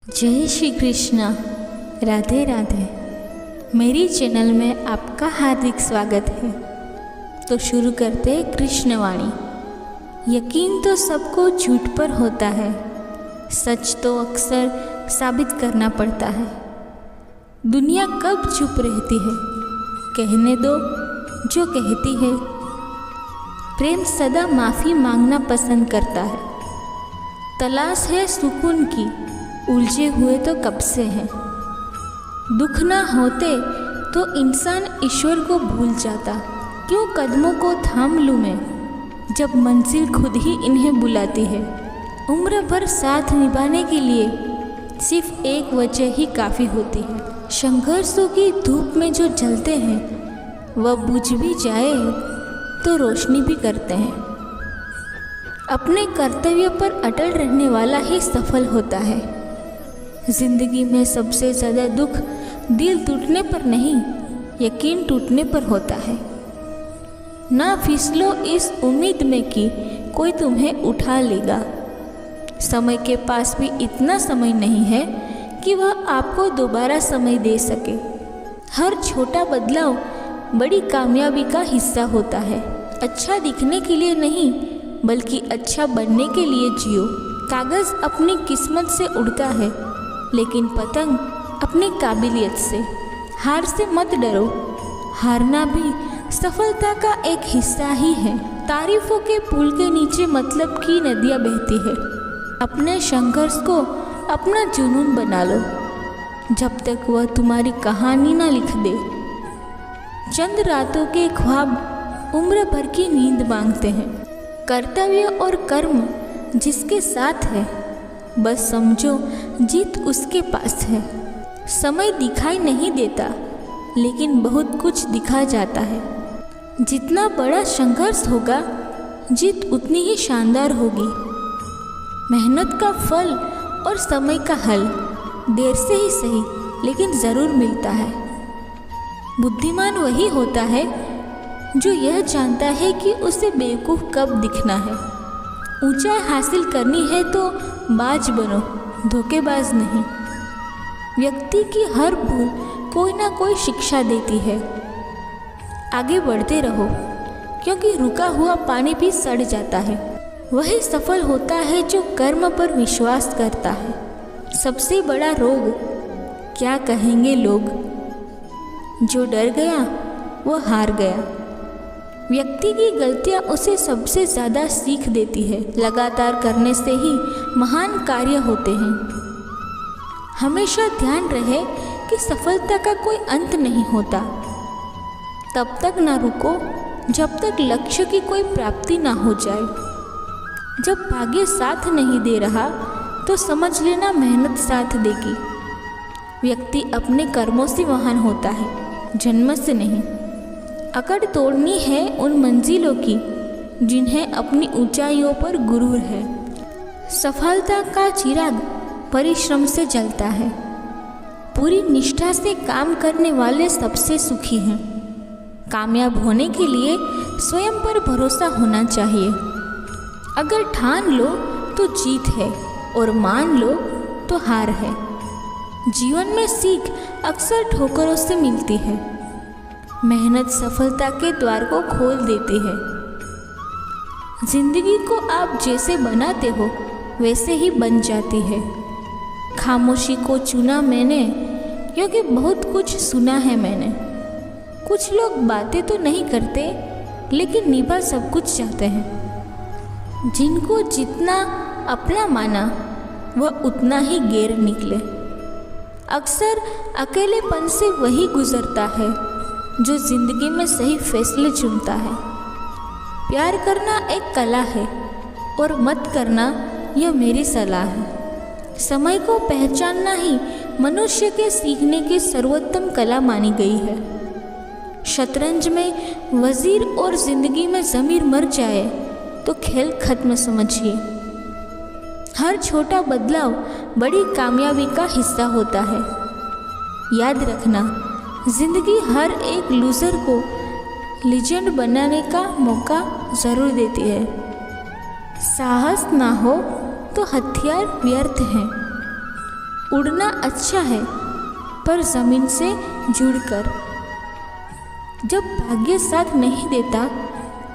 जय श्री कृष्णा। राधे राधे। मेरी चैनल में आपका हार्दिक स्वागत है। तो शुरू करते हैं कृष्णवाणी। यकीन तो सबको झूठ पर होता है, सच तो अक्सर साबित करना पड़ता है। दुनिया कब चुप रहती है, कहने दो जो कहती है। प्रेम सदा माफ़ी मांगना पसंद करता है। तलाश है सुकून की, उलझे हुए तो कब से हैं। दुख ना होते तो इंसान ईश्वर को भूल जाता। क्यों कदमों को थाम लूँ मैं, जब मंजिल खुद ही इन्हें बुलाती है। उम्र भर साथ निभाने के लिए सिर्फ एक वजह ही काफ़ी होती है। संघर्षों की धूप में जो जलते हैं, वह बुझ भी जाए तो रोशनी भी करते हैं। अपने कर्तव्य पर अटल रहने वाला ही सफल होता है। जिंदगी में सबसे ज़्यादा दुख दिल टूटने पर नहीं, यकीन टूटने पर होता है। ना फिसलो इस उम्मीद में कि कोई तुम्हें उठा लेगा। समय के पास भी इतना समय नहीं है कि वह आपको दोबारा समय दे सके। हर छोटा बदलाव बड़ी कामयाबी का हिस्सा होता है। अच्छा दिखने के लिए नहीं, बल्कि अच्छा बनने के लिए जियो। कागज़ अपनी किस्मत से उड़ता है, लेकिन पतंग अपनी काबिलियत से। हार से मत डरो, हारना भी सफलता का एक हिस्सा ही है। तारीफों के पुल के नीचे मतलब की नदियाँ बहती है। अपने संघर्ष को अपना जुनून बना लो, जब तक वह तुम्हारी कहानी ना लिख दे। चंद रातों के ख्वाब उम्र भर की नींद मांगते हैं। कर्तव्य और कर्म जिसके साथ है, बस समझो जीत उसके पास है। समय दिखाई नहीं देता, लेकिन बहुत कुछ दिखा जाता है। जितना बड़ा संघर्ष होगा, जीत उतनी ही शानदार होगी। मेहनत का फल और समय का हल देर से ही सही, लेकिन ज़रूर मिलता है। बुद्धिमान वही होता है जो यह जानता है कि उसे बेवकूफ़ कब दिखना है। ऊंचाई हासिल करनी है तो बाज बनो, धोखेबाज नहीं। व्यक्ति की हर भूल कोई ना कोई शिक्षा देती है। आगे बढ़ते रहो, क्योंकि रुका हुआ पानी भी सड़ जाता है। वही सफल होता है जो कर्म पर विश्वास करता है। सबसे बड़ा रोग क्या कहेंगे लोग, जो डर गया वो हार गया। व्यक्ति की गलतियां उसे सबसे ज़्यादा सीख देती है। लगातार करने से ही महान कार्य होते हैं। हमेशा ध्यान रहे कि सफलता का कोई अंत नहीं होता। तब तक ना रुको जब तक लक्ष्य की कोई प्राप्ति ना हो जाए। जब भाग्य साथ नहीं दे रहा, तो समझ लेना मेहनत साथ देगी। व्यक्ति अपने कर्मों से महान होता है, जन्म से नहीं। अकड़ तोड़नी है उन मंजिलों की, जिन्हें अपनी ऊंचाइयों पर गुरूर है। सफलता का चिराग परिश्रम से जलता है। पूरी निष्ठा से काम करने वाले सबसे सुखी हैं। कामयाब होने के लिए स्वयं पर भरोसा होना चाहिए। अगर ठान लो तो जीत है, और मान लो तो हार है। जीवन में सीख अक्सर ठोकरों से मिलती है। मेहनत सफलता के द्वार को खोल देती है। जिंदगी को आप जैसे बनाते हो, वैसे ही बन जाती है। खामोशी को चुना मैंने, क्योंकि बहुत कुछ सुना है मैंने। कुछ लोग बातें तो नहीं करते, लेकिन निभा सब कुछ चाहते हैं। जिनको जितना अपना माना, वह उतना ही गैर निकले। अक्सर अकेलेपन से वही गुजरता है जो जिंदगी में सही फैसले चुनता है। प्यार करना एक कला है, और मत करना यह मेरी सलाह है। समय को पहचानना ही मनुष्य के सीखने की सर्वोत्तम कला मानी गई है। शतरंज में वजीर और जिंदगी में ज़मीर मर जाए तो खेल खत्म समझिए। हर छोटा बदलाव बड़ी कामयाबी का हिस्सा होता है। याद रखना, जिंदगी हर एक लूज़र को लीजेंड बनाने का मौका ज़रूर देती है। साहस ना हो तो हथियार व्यर्थ हैं। उड़ना अच्छा है, पर ज़मीन से जुड़कर। जब भाग्य साथ नहीं देता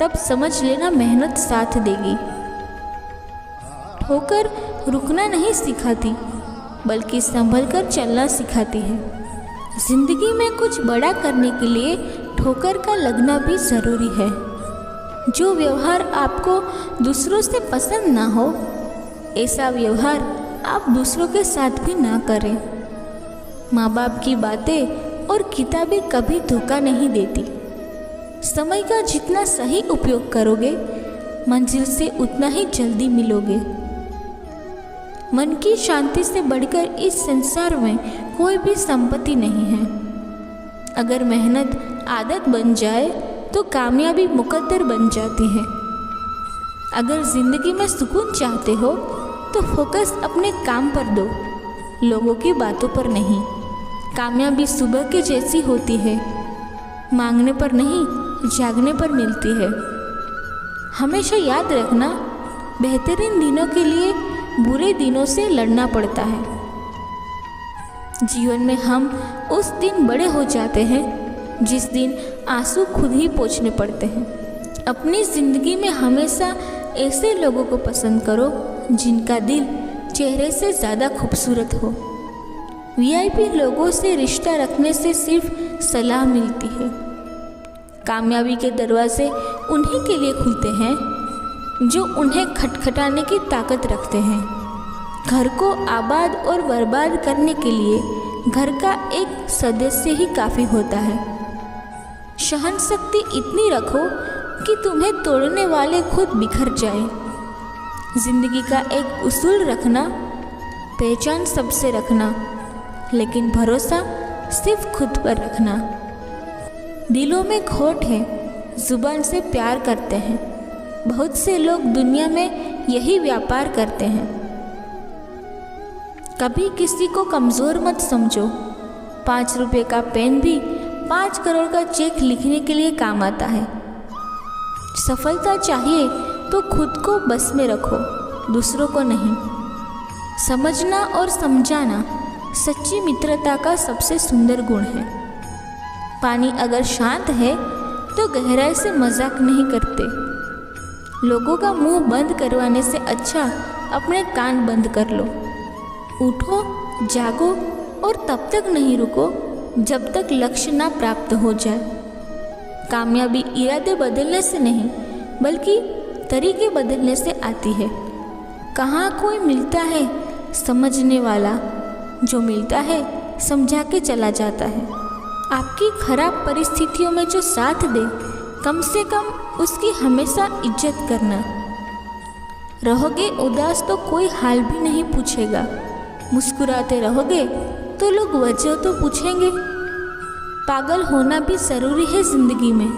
तब समझ लेना मेहनत साथ देगी। ठोकर रुकना नहीं सिखाती, बल्कि संभल कर चलना सिखाती है। जिंदगी में कुछ बड़ा करने के लिए ठोकर का लगना भी ज़रूरी है। जो व्यवहार आपको दूसरों से पसंद ना हो, ऐसा व्यवहार आप दूसरों के साथ भी ना करें। माँ बाप की बातें और किताबें कभी धोखा नहीं देती। समय का जितना सही उपयोग करोगे, मंजिल से उतना ही जल्दी मिलोगे। मन की शांति से बढ़कर इस संसार में कोई भी संपत्ति नहीं है। अगर मेहनत आदत बन जाए तो कामयाबी मुकद्दर बन जाती है। अगर जिंदगी में सुकून चाहते हो तो फोकस अपने काम पर दो, लोगों की बातों पर नहीं। कामयाबी सुबह के जैसी होती है, मांगने पर नहीं, जागने पर मिलती है। हमेशा याद रखना, बेहतरीन दिनों के लिए बुरे दिनों से लड़ना पड़ता है। जीवन में हम उस दिन बड़े हो जाते हैं जिस दिन आंसू खुद ही पोंछने पड़ते हैं। अपनी ज़िंदगी में हमेशा ऐसे लोगों को पसंद करो जिनका दिल चेहरे से ज़्यादा खूबसूरत हो। वीआईपी लोगों से रिश्ता रखने से सिर्फ सलाह मिलती है। कामयाबी के दरवाजे उन्हीं के लिए खुलते हैं जो उन्हें खटखटाने की ताकत रखते हैं। घर को आबाद और बर्बाद करने के लिए घर का एक सदस्य ही काफ़ी होता है। सहन शक्ति इतनी रखो कि तुम्हें तोड़ने वाले खुद बिखर जाएं। जिंदगी का एक उसूल रखना, पहचान सबसे रखना, लेकिन भरोसा सिर्फ खुद पर रखना। दिलों में खोट है, जुबान से प्यार करते हैं। बहुत से लोग दुनिया में यही व्यापार करते हैं। कभी किसी को कमज़ोर मत समझो। 5 रुपये का पेन भी 5 करोड़ का चेक लिखने के लिए काम आता है। सफलता चाहिए तो खुद को बस में रखो, दूसरों को नहीं। समझना और समझाना सच्ची मित्रता का सबसे सुंदर गुण है। पानी अगर शांत है तो गहराई से मजाक नहीं करते। लोगों का मुंह बंद करवाने से अच्छा अपने कान बंद कर लो। उठो, जागो और तब तक नहीं रुको जब तक लक्ष्य ना प्राप्त हो जाए। कामयाबी इरादे बदलने से नहीं, बल्कि तरीके बदलने से आती है। कहाँ कोई मिलता है समझने वाला, जो मिलता है समझा के चला जाता है। आपकी खराब परिस्थितियों में जो साथ दे, कम से कम उसकी हमेशा इज्जत करना। रहोगे उदास तो कोई हाल भी नहीं पूछेगा। मुस्कुराते रहोगे तो लोग वजह तो पूछेंगे। पागल होना भी ज़रूरी है ज़िंदगी में।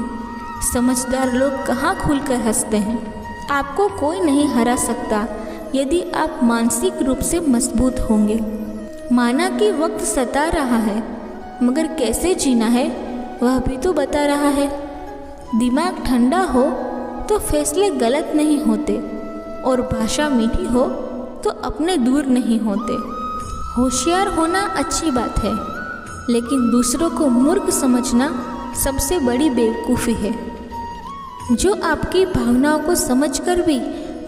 समझदार लोग कहाँ खुलकर हंसते हैं। आपको कोई नहीं हरा सकता यदि आप मानसिक रूप से मजबूत होंगे। माना कि वक्त सता रहा है, मगर कैसे जीना है वह भी तो बता रहा है। दिमाग ठंडा हो तो फैसले गलत नहीं होते, और भाषा मीठी हो तो अपने दूर नहीं होते। होशियार होना अच्छी बात है, लेकिन दूसरों को मूर्ख समझना सबसे बड़ी बेवकूफ़ी है। जो आपकी भावनाओं को समझकर भी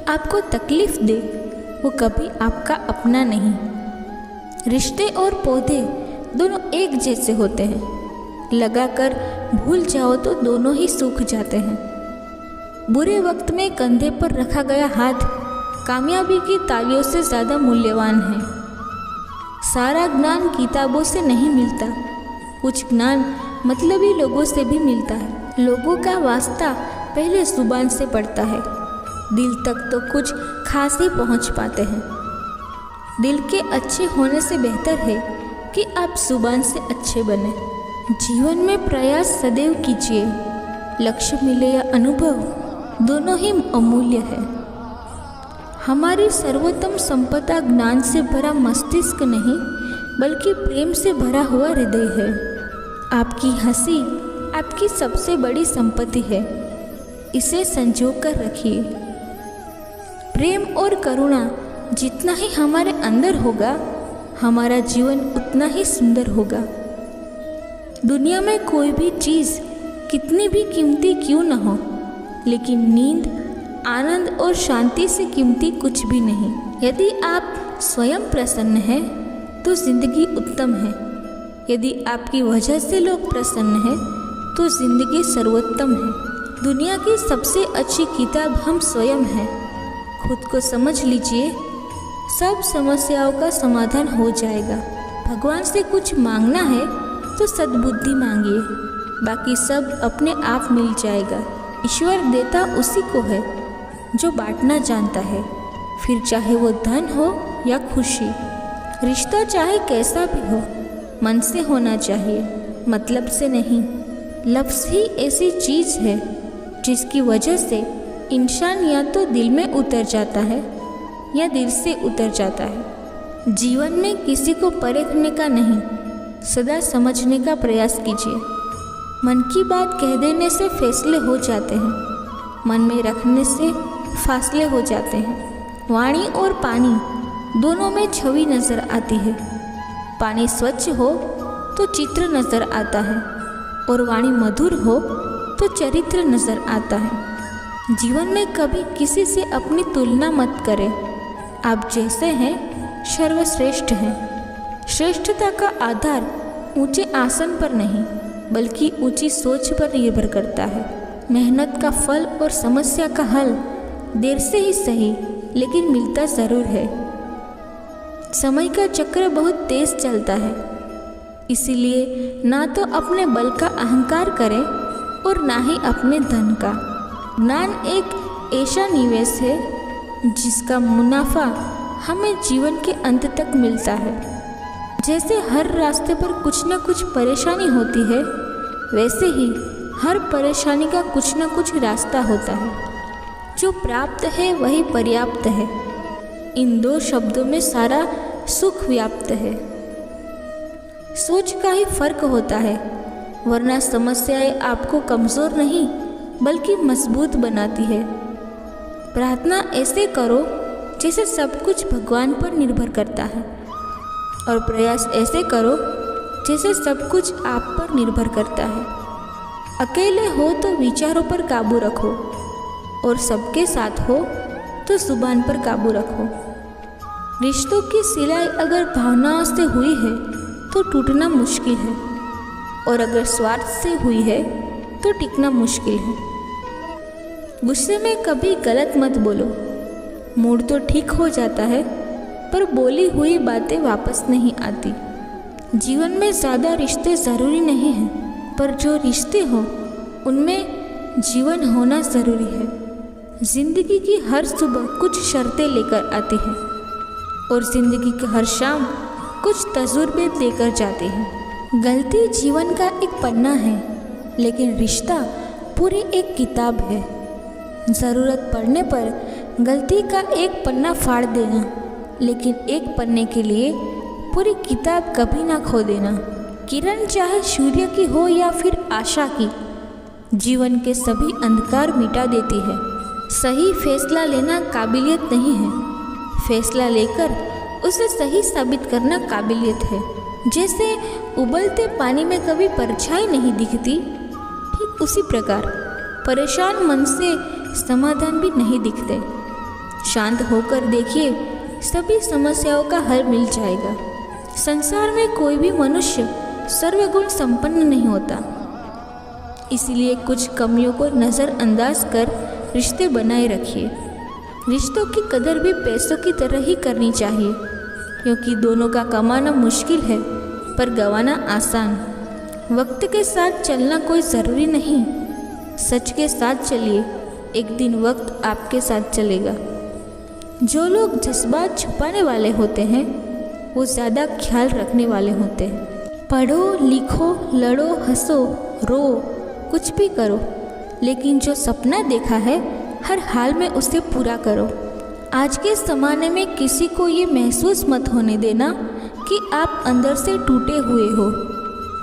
आपको तकलीफ़ दे, वो कभी आपका अपना नहीं। रिश्ते और पौधे दोनों एक जैसे होते हैं। लगाकर भूल जाओ तो दोनों ही सूख जाते हैं। बुरे वक्त में कंधे पर रखा गया हाथ कामयाबी की तालियों से ज़्यादा मूल्यवान है। सारा ज्ञान किताबों से नहीं मिलता, कुछ ज्ञान मतलबी लोगों से भी मिलता है। लोगों का वास्ता पहले जुबान से पड़ता है, दिल तक तो कुछ खास ही पहुंच पाते हैं। दिल के अच्छे होने से बेहतर है कि आप जुबान से अच्छे बने। जीवन में प्रयास सदैव कीजिए। लक्ष्य मिले या अनुभव, दोनों ही अमूल्य है। हमारी सर्वोत्तम संपदा ज्ञान से भरा मस्तिष्क नहीं, बल्कि प्रेम से भरा हुआ हृदय है। आपकी हंसी आपकी सबसे बड़ी संपत्ति है, इसे संजो कर रखिए। प्रेम और करुणा जितना ही हमारे अंदर होगा, हमारा जीवन उतना ही सुंदर होगा। दुनिया में कोई भी चीज़ कितनी भी कीमती क्यों न हो, लेकिन नींद, आनंद और शांति से कीमती कुछ भी नहीं। यदि आप स्वयं प्रसन्न हैं तो जिंदगी उत्तम है। यदि आपकी वजह से लोग प्रसन्न हैं तो जिंदगी सर्वोत्तम है। दुनिया की सबसे अच्छी किताब हम स्वयं हैं। खुद को समझ लीजिए, सब समस्याओं का समाधान हो जाएगा। भगवान से कुछ मांगना है तो सद्बुद्धि मांगिए, बाकी सब अपने आप मिल जाएगा। ईश्वर देता उसी को है जो बांटना जानता है, फिर चाहे वो धन हो या खुशी। रिश्ता चाहे कैसा भी हो, मन से होना चाहिए, मतलब से नहीं। लफ्ज़ ही ऐसी चीज़ है जिसकी वजह से इंसान या तो दिल में उतर जाता है या दिल से उतर जाता है। जीवन में किसी को परखने का नहीं, सदा समझने का प्रयास कीजिए। मन की बात कह देने से फैसले हो जाते हैं, मन में रखने से फासले हो जाते हैं। वाणी और पानी दोनों में छवि नज़र आती है। पानी स्वच्छ हो तो चित्र नज़र आता है और वाणी मधुर हो तो चरित्र नज़र आता है। जीवन में कभी किसी से अपनी तुलना मत करें। आप जैसे हैं सर्वश्रेष्ठ हैं। श्रेष्ठता का आधार ऊंचे आसन पर नहीं बल्कि ऊंची सोच पर निर्भर करता है। मेहनत का फल और समस्या का हल देर से ही सही लेकिन मिलता ज़रूर है। समय का चक्र बहुत तेज चलता है, इसीलिए ना तो अपने बल का अहंकार करें और ना ही अपने धन का। ज्ञान एक ऐसा निवेश है जिसका मुनाफा हमें जीवन के अंत तक मिलता है। जैसे हर रास्ते पर कुछ न कुछ परेशानी होती है, वैसे ही हर परेशानी का कुछ न कुछ रास्ता होता है। जो प्राप्त है वही पर्याप्त है। इन दो शब्दों में सारा सुख व्याप्त है। सोच का ही फर्क होता है, वरना समस्याएं आपको कमज़ोर नहीं बल्कि मजबूत बनाती है। प्रार्थना ऐसे करो जैसे सब कुछ भगवान पर निर्भर करता है, और प्रयास ऐसे करो जैसे सब कुछ आप पर निर्भर करता है। अकेले हो तो विचारों पर काबू रखो, और सबके साथ हो तो जुबान पर काबू रखो। रिश्तों की सिलाई अगर भावनाओं से हुई है तो टूटना मुश्किल है, और अगर स्वार्थ से हुई है तो टिकना मुश्किल है। गुस्से में कभी गलत मत बोलो। मूड तो ठीक हो जाता है, पर बोली हुई बातें वापस नहीं आती। जीवन में ज़्यादा रिश्ते ज़रूरी नहीं हैं, पर जो रिश्ते हों उनमें जीवन होना ज़रूरी है। ज़िंदगी की हर सुबह कुछ शर्तें लेकर आती है, और ज़िंदगी की हर शाम कुछ तजुर्बे लेकर जाती है। गलती जीवन का एक पन्ना है, लेकिन रिश्ता पूरी एक किताब है। ज़रूरत पड़ने पर गलती का एक पन्ना फाड़ देना, लेकिन एक पन्ने के लिए पूरी किताब कभी ना खो देना। किरण चाहे सूर्य की हो या फिर आशा की, जीवन के सभी अंधकार मिटा देती है। सही फैसला लेना काबिलियत नहीं है, फैसला लेकर उसे सही साबित करना काबिलियत है। जैसे उबलते पानी में कभी परछाई नहीं दिखती, ठीक उसी प्रकार परेशान मन से समाधान भी नहीं दिखते। शांत होकर देखिए, सभी समस्याओं का हल मिल जाएगा। संसार में कोई भी मनुष्य सर्वगुण संपन्न नहीं होता, इसलिए कुछ कमियों को नज़रअंदाज कर रिश्ते बनाए रखिए। रिश्तों की कदर भी पैसों की तरह ही करनी चाहिए, क्योंकि दोनों का कमाना मुश्किल है पर गंवाना आसान। वक्त के साथ चलना कोई ज़रूरी नहीं, सच के साथ चलिए, एक दिन वक्त आपके साथ चलेगा। जो लोग जज्बात छुपाने वाले होते हैं वो ज़्यादा ख्याल रखने वाले होते हैं। पढ़ो, लिखो, लड़ो, हंसो, रो, कुछ भी करो, लेकिन जो सपना देखा है हर हाल में उसे पूरा करो। आज के ज़माने में किसी को ये महसूस मत होने देना कि आप अंदर से टूटे हुए हो,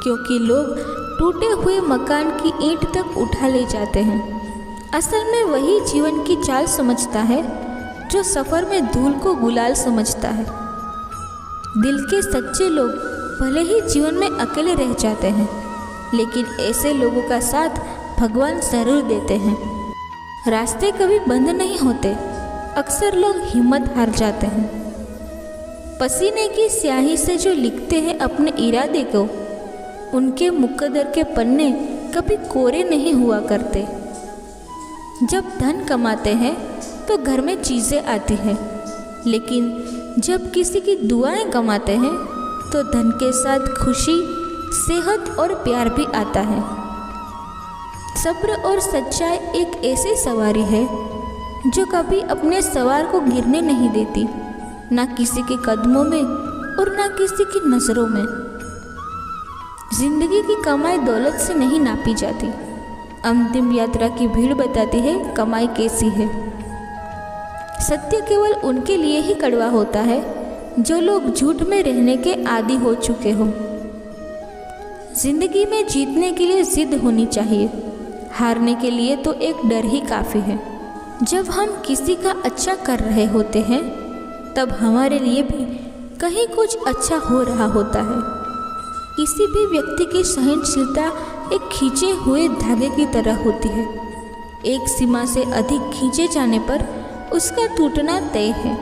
क्योंकि लोग टूटे हुए मकान की ईंट तक उठा ले जाते हैं। असल में वही जीवन की चाल समझता है जो सफ़र में धूल को गुलाल समझता है। दिल के सच्चे लोग भले ही जीवन में अकेले रह जाते हैं, लेकिन ऐसे लोगों का साथ भगवान जरूर देते हैं। रास्ते कभी बंद नहीं होते, अक्सर लोग हिम्मत हार जाते हैं। पसीने की स्याही से जो लिखते हैं अपने इरादे को, उनके मुकद्दर के पन्ने कभी कोरे नहीं हुआ करते। जब धन कमाते हैं तो घर में चीज़ें आती हैं, लेकिन जब किसी की दुआएं कमाते हैं तो धन के साथ खुशी, सेहत और प्यार भी आता है। सब्र और सच्चाई एक ऐसी सवारी है जो कभी अपने सवार को गिरने नहीं देती, ना किसी के कदमों में और ना किसी की नज़रों में। जिंदगी की कमाई दौलत से नहीं नापी जाती। अंतिम यात्रा की भीड़ बताती है कमाई कैसी है। सत्य केवल उनके लिए ही कड़वा होता है जो लोग झूठ में रहने के आदी हो चुके हो। जिंदगी में जीतने के लिए जिद होनी चाहिए, हारने के लिए तो एक डर ही काफ़ी है। जब हम किसी का अच्छा कर रहे होते हैं तब हमारे लिए भी कहीं कुछ अच्छा हो रहा होता है। किसी भी व्यक्ति की सहनशीलता एक खींचे हुए धागे की तरह होती है। एक सीमा से अधिक खींचे जाने पर उसका टूटना तय है।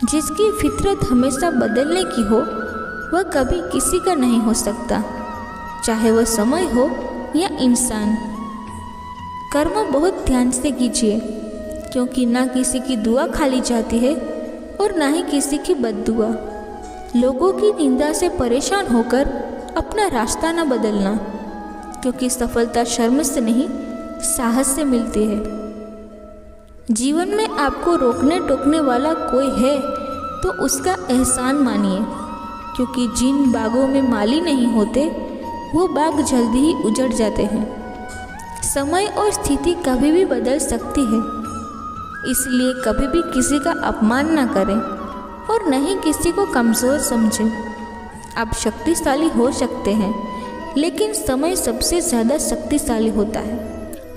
जिसकी फितरत हमेशा बदलने की हो वह कभी किसी का नहीं हो सकता, चाहे वह समय हो या इंसान। कर्म बहुत ध्यान से कीजिए, क्योंकि ना किसी की दुआ खाली जाती है और ना ही किसी की बद्दुआ। लोगों की निंदा से परेशान होकर अपना रास्ता न बदलना, क्योंकि सफलता शर्म से नहीं साहस से मिलती है। जीवन में आपको रोकने टोकने वाला कोई है तो उसका एहसान मानिए, क्योंकि जिन बागों में माली नहीं होते वो बाग जल्दी ही उजड़ जाते हैं। समय और स्थिति कभी भी बदल सकती है, इसलिए कभी भी किसी का अपमान न करें और न ही किसी को कमज़ोर समझें। आप शक्तिशाली हो सकते हैं, लेकिन समय सबसे ज़्यादा शक्तिशाली होता है।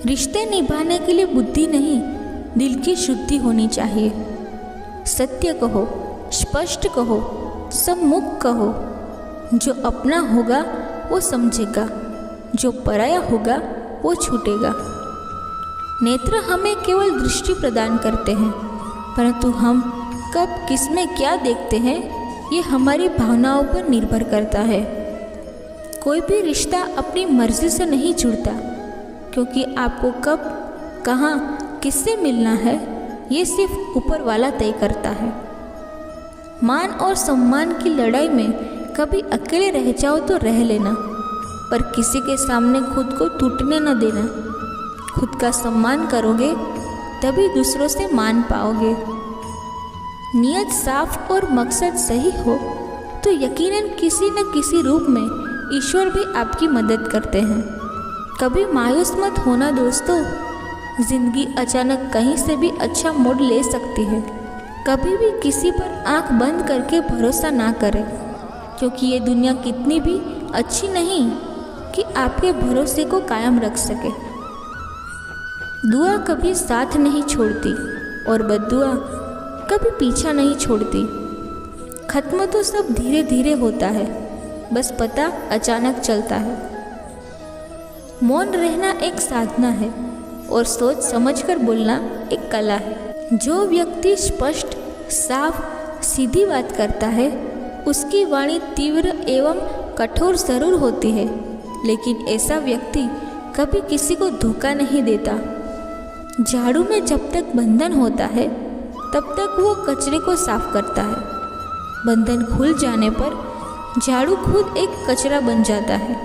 रिश्ते निभाने के लिए बुद्धि नहीं, दिल की शुद्धि होनी चाहिए। सत्य कहो, स्पष्ट कहो, सम्मुख कहो। जो अपना होगा वो समझेगा, जो पराया होगा वो छूटेगा। नेत्र हमें केवल दृष्टि प्रदान करते हैं, परंतु हम कब किस में क्या देखते हैं ये हमारी भावनाओं पर निर्भर करता है। कोई भी रिश्ता अपनी मर्जी से नहीं जुड़ता, क्योंकि आपको कब, कहाँ, किससे मिलना है ये सिर्फ ऊपर वाला तय करता है। मान और सम्मान की लड़ाई में कभी अकेले रह जाओ तो रह लेना, पर किसी के सामने खुद को टूटने न देना। खुद का सम्मान करोगे तभी दूसरों से मान पाओगे। नियत साफ और मकसद सही हो तो यकीनन किसी न किसी रूप में ईश्वर भी आपकी मदद करते हैं। कभी मायूस मत होना दोस्तों, जिंदगी अचानक कहीं से भी अच्छा मोड़ ले सकती है। कभी भी किसी पर आंख बंद करके भरोसा ना करें, क्योंकि ये दुनिया कितनी भी अच्छी नहीं कि आपके भरोसे को कायम रख सके। दुआ कभी साथ नहीं छोड़ती और बद्दुआ कभी पीछा नहीं छोड़ती। खत्म तो सब धीरे धीरे होता है, बस पता अचानक चलता है। मौन रहना एक साधना है और सोच समझकर बोलना एक कला है। जो व्यक्ति स्पष्ट, साफ, सीधी बात करता है उसकी वाणी तीव्र एवं कठोर जरूर होती है, लेकिन ऐसा व्यक्ति कभी किसी को धोखा नहीं देता। झाड़ू में जब तक बंधन होता है तब तक वो कचरे को साफ करता है। बंधन खुल जाने पर झाड़ू खुद एक कचरा बन जाता है।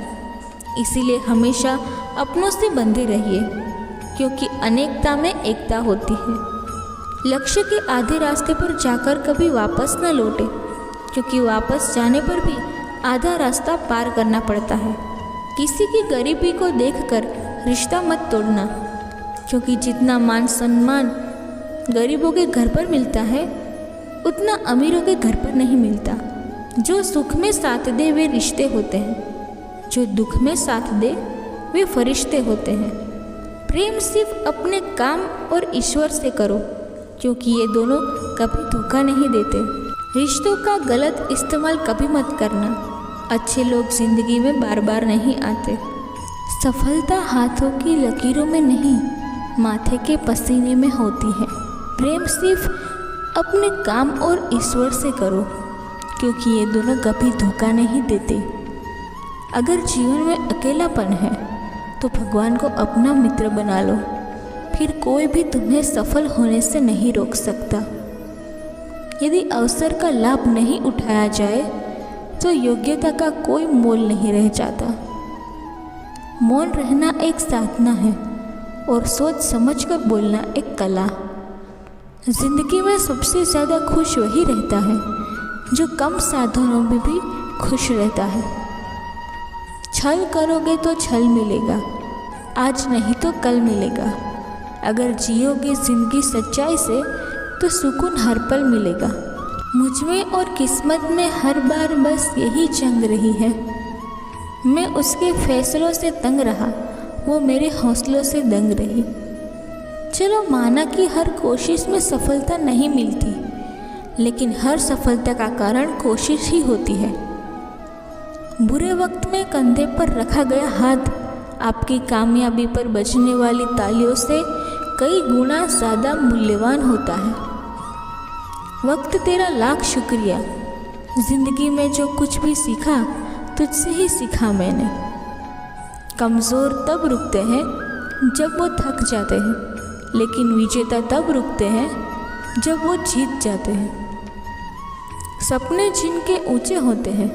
इसीलिए हमेशा अपनों से बंधे रहिए, क्योंकि अनेकता में एकता होती है। लक्ष्य के आधे रास्ते पर जाकर कभी वापस न लौटे, क्योंकि वापस जाने पर भी आधा रास्ता पार करना पड़ता है। किसी की गरीबी को देखकर रिश्ता मत तोड़ना, क्योंकि जितना मान सम्मान गरीबों के घर पर मिलता है उतना अमीरों के घर पर नहीं मिलता। जो सुख में साथ दे वे रिश्ते होते हैं, जो दुख में साथ दे वे फरिश्ते होते हैं। प्रेम सिर्फ अपने काम और ईश्वर से करो, क्योंकि ये दोनों कभी धोखा नहीं देते। रिश्तों का गलत इस्तेमाल कभी मत करना। अच्छे लोग जिंदगी में बार बार नहीं आते। सफलता हाथों की लकीरों में नहीं, माथे के पसीने में होती है। प्रेम सिर्फ अपने काम और ईश्वर से करो, क्योंकि ये दोनों कभी धोखा नहीं देते। अगर जीवन में अकेलापन है तो भगवान को अपना मित्र बना लो, फिर कोई भी तुम्हें सफल होने से नहीं रोक सकता। यदि अवसर का लाभ नहीं उठाया जाए तो योग्यता का कोई मोल नहीं रह जाता। मौन रहना एक साधना है और सोच समझकर बोलना एक कला। जिंदगी में सबसे ज़्यादा खुश वही रहता है जो कम साधनों में भी खुश रहता है। छल करोगे तो छल मिलेगा, आज नहीं तो कल मिलेगा। अगर जियोगे जिंदगी सच्चाई से तो सुकून हर पल मिलेगा। मुझ में और किस्मत में हर बार बस यही जंग रही है। मैं उसके फैसलों से तंग रहा, वो मेरे हौसलों से दंग रही। चलो माना कि हर कोशिश में सफलता नहीं मिलती, लेकिन हर सफलता का कारण कोशिश ही होती है। बुरे वक्त में कंधे पर रखा गया हाथ आपकी कामयाबी पर बजने वाली तालियों से कई गुना ज़्यादा मूल्यवान होता है। वक्त तेरा लाख शुक्रिया, जिंदगी में जो कुछ भी सीखा तुझसे ही सीखा मैंने। कमज़ोर तब रुकते हैं जब वो थक जाते हैं, लेकिन विजेता तब रुकते हैं जब वो जीत जाते हैं। सपने जिनके ऊंचे होते हैं,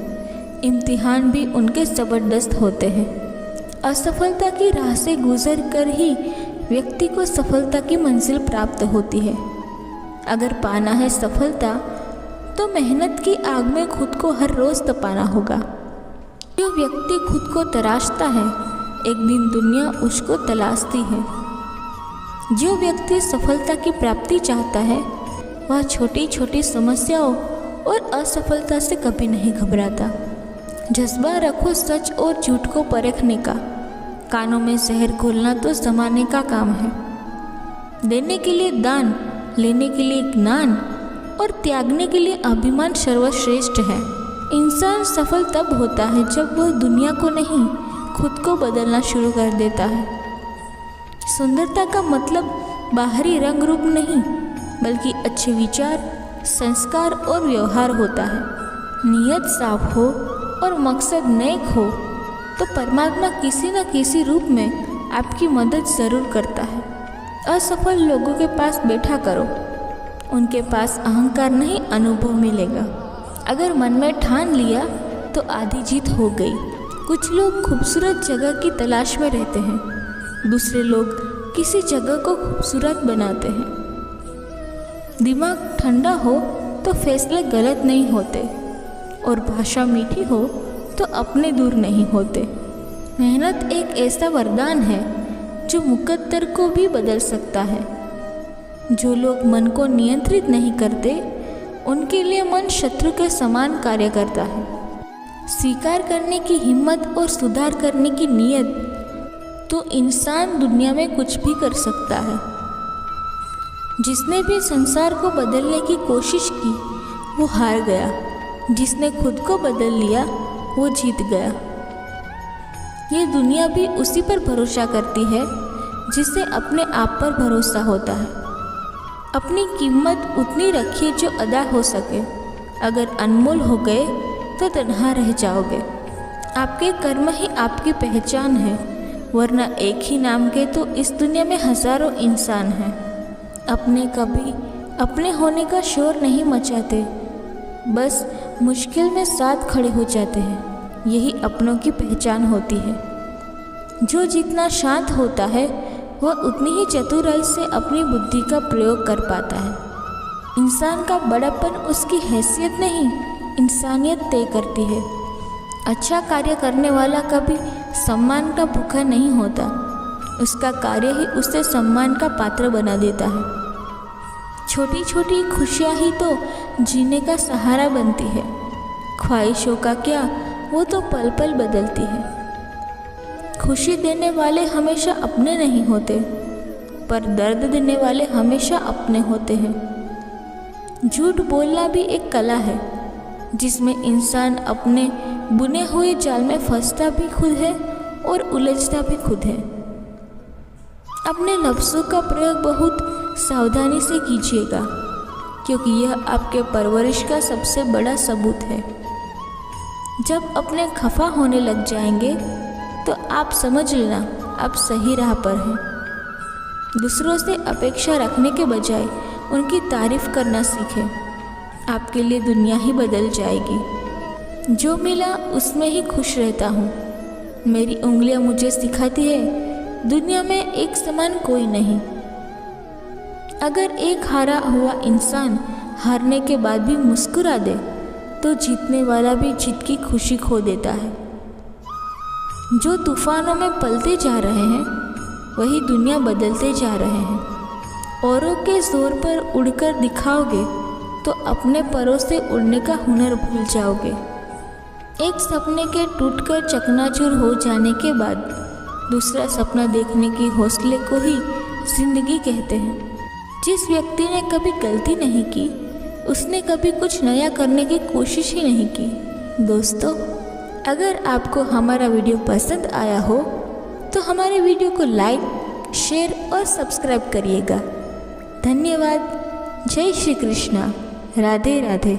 इम्तिहान भी उनके ज़बरदस्त होते हैं। असफलता की राह से गुजर कर ही व्यक्ति को सफलता की मंजिल प्राप्त होती है। अगर पाना है सफलता तो मेहनत की आग में खुद को हर रोज़ तपाना होगा। जो व्यक्ति खुद को तराशता है, एक दिन दुनिया उसको तलाशती है। जो व्यक्ति सफलता की प्राप्ति चाहता है, वह छोटी छोटी समस्याओं और असफलता से कभी नहीं घबराता। जज्बा रखो सच और झूठ को परखने का। कानों में जहर घोलना तो ज़माने का काम है। देने के लिए दान, लेने के लिए ज्ञान और त्यागने के लिए अभिमान सर्वश्रेष्ठ है। इंसान सफल तब होता है जब वह दुनिया को नहीं, खुद को बदलना शुरू कर देता है। सुंदरता का मतलब बाहरी रंग रूप नहीं, बल्कि अच्छे विचार, संस्कार और व्यवहार होता है। नीयत साफ हो और मकसद नेक हो तो परमात्मा किसी न किसी रूप में आपकी मदद ज़रूर करता है। असफल लोगों के पास बैठा करो, उनके पास अहंकार नहीं अनुभव मिलेगा। अगर मन में ठान लिया तो आधी जीत हो गई। कुछ लोग खूबसूरत जगह की तलाश में रहते हैं, दूसरे लोग किसी जगह को खूबसूरत बनाते हैं। दिमाग ठंडा हो तो फैसले गलत नहीं होते, और भाषा मीठी हो तो अपने दूर नहीं होते। मेहनत एक ऐसा वरदान है जो मुकद्दर को भी बदल सकता है। जो लोग मन को नियंत्रित नहीं करते, उनके लिए मन शत्रु के समान कार्य करता है। स्वीकार करने की हिम्मत और सुधार करने की नीयत तो इंसान दुनिया में कुछ भी कर सकता है। जिसने भी संसार को बदलने की कोशिश की वो हार गया, जिसने खुद को बदल लिया वो जीत गया। ये दुनिया भी उसी पर भरोसा करती है जिसे अपने आप पर भरोसा होता है। अपनी कीमत उतनी रखिए जो अदा हो सके। अगर अनमोल हो गए तो तन्हा रह जाओगे। आपके कर्म ही आपकी पहचान है, वरना एक ही नाम के तो इस दुनिया में हजारों इंसान हैं। अपने कभी अपने होने का शोर नहीं मचाते, बस मुश्किल में साथ खड़े हो जाते हैं। यही अपनों की पहचान होती है। जो जितना शांत होता है वह उतनी ही चतुराई से अपनी बुद्धि का प्रयोग कर पाता है। इंसान का बड़ापन उसकी हैसियत नहीं, इंसानियत तय करती है। अच्छा कार्य करने वाला कभी सम्मान का भूखा नहीं होता, उसका कार्य ही उसे सम्मान का पात्र बना देता है। छोटी छोटी खुशियाँ ही तो जीने का सहारा बनती है। ख्वाहिशों का क्या, वो तो पल पल बदलती है। खुशी देने वाले हमेशा अपने नहीं होते, पर दर्द देने वाले हमेशा अपने होते हैं। झूठ बोलना भी एक कला है जिसमें इंसान अपने बुने हुए जाल में फंसता भी खुद है और उलझता भी खुद है। अपने लफ्ज़ों का प्रयोग बहुत सावधानी से कीजिएगा, क्योंकि यह आपके परवरिश का सबसे बड़ा सबूत है। जब अपने खफा होने लग जाएंगे तो आप समझ लेना आप सही राह पर हैं। दूसरों से अपेक्षा रखने के बजाय उनकी तारीफ करना सीखें। आपके लिए दुनिया ही बदल जाएगी। जो मिला उसमें ही खुश रहता हूँ। मेरी उंगलियाँ मुझे सिखाती है दुनिया में एक समान कोई नहीं। अगर एक हारा हुआ इंसान हारने के बाद भी मुस्कुरा दे तो जीतने वाला भी जीत की खुशी खो देता है। जो तूफानों में पलते जा रहे हैं वही दुनिया बदलते जा रहे हैं। औरों के जोर पर उड़कर दिखाओगे तो अपने परों से उड़ने का हुनर भूल जाओगे। एक सपने के टूटकर चकनाचूर हो जाने के बाद दूसरा सपना देखने की हौसले को ही जिंदगी कहते हैं। जिस व्यक्ति ने कभी गलती नहीं की उसने कभी कुछ नया करने की कोशिश ही नहीं की। दोस्तों, अगर आपको हमारा वीडियो पसंद आया हो तो हमारे वीडियो को लाइक, शेयर और सब्सक्राइब करिएगा। धन्यवाद। जय श्री कृष्णा। राधे राधे।